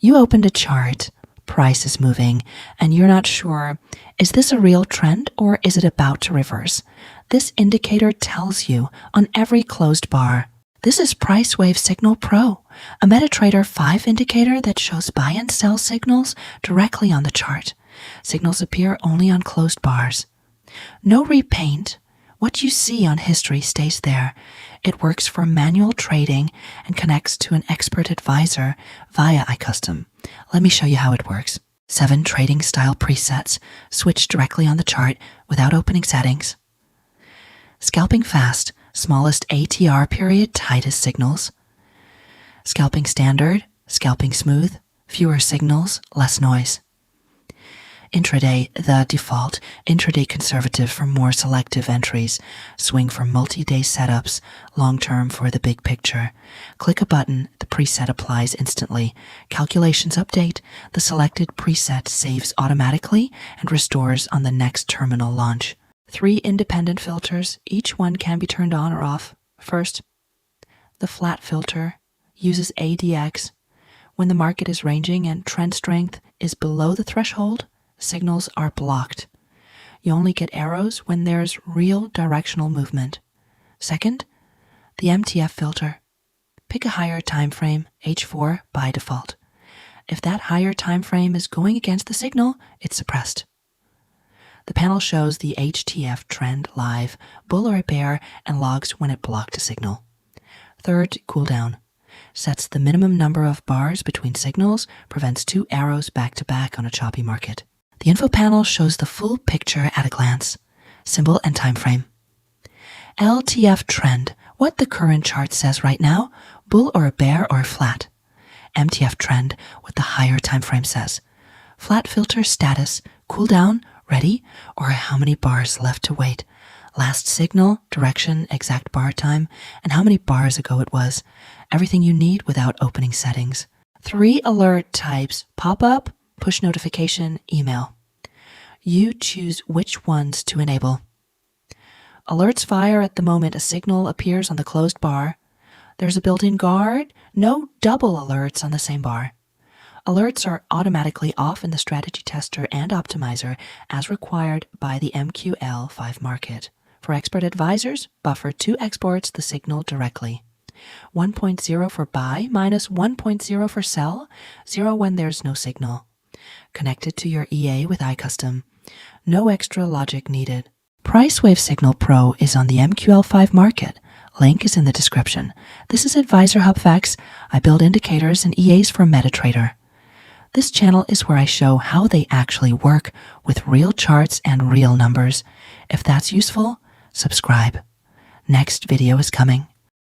You opened a chart, price is moving, and you're not sure, is this a real trend or is it about to reverse? This indicator tells you on every closed bar. This is PriceWave Signal Pro, a MetaTrader 5 indicator that shows buy and sell signals directly on the chart. Signals appear only on closed bars. No repaint. What you see on history stays there. It works for manual trading and connects to an expert advisor via iCustom. Let me show you how it works. 7 trading style presets switch directly on the chart without opening settings. Scalping Fast, smallest ATR period, tightest signals. Scalping Standard, Scalping Smooth, fewer signals, less noise. Intraday, the default. Intraday Conservative for more selective entries. Swing for multi-day setups. Long-term for the big picture. Click a button, the preset applies instantly. Calculations update. The selected preset saves automatically and restores on the next terminal launch. 3 independent filters. Each one can be turned on or off. First, the flat filter uses ADX. When the market is ranging and trend strength is below the threshold, signals are blocked. You only get arrows when there's real directional movement. Second, the MT5 filter. Pick a higher time frame, H4 by default. If that higher time frame is going against the signal, it's suppressed. The panel shows the HTF trend live, bull or bear, and logs when it blocked a signal. Third, Cooldown. Sets the minimum number of bars between signals, prevents 2 arrows back-to-back on a choppy market. The info panel shows the full picture at a glance, symbol and time frame. LTF trend, what the current chart says right now, bull or bear or flat. MTF trend, what the higher time frame says. Flat filter status, cool down, ready, or how many bars left to wait. Last signal, direction, exact bar time, and how many bars ago it was. Everything you need without opening settings. 3 alert types, pop-up, push notification, email. You choose which ones to enable. Alerts fire at the moment a signal appears on the closed bar. There's a built-in guard, no double alerts on the same bar. Alerts are automatically off in the strategy tester and optimizer as required by the MQL5 market. For expert advisors, buffer 2 exports the signal directly. 1.0 for buy minus 1.0 for sell, 0 when there's no signal. Connected to your EA with iCustom. No extra logic needed. PriceWave Signal Pro is on the MQL5 market. Link is in the description. This is AdvisorHubFx. I build indicators and EAs for MetaTrader. This channel is where I show how they actually work with real charts and real numbers. If that's useful, subscribe. Next video is coming.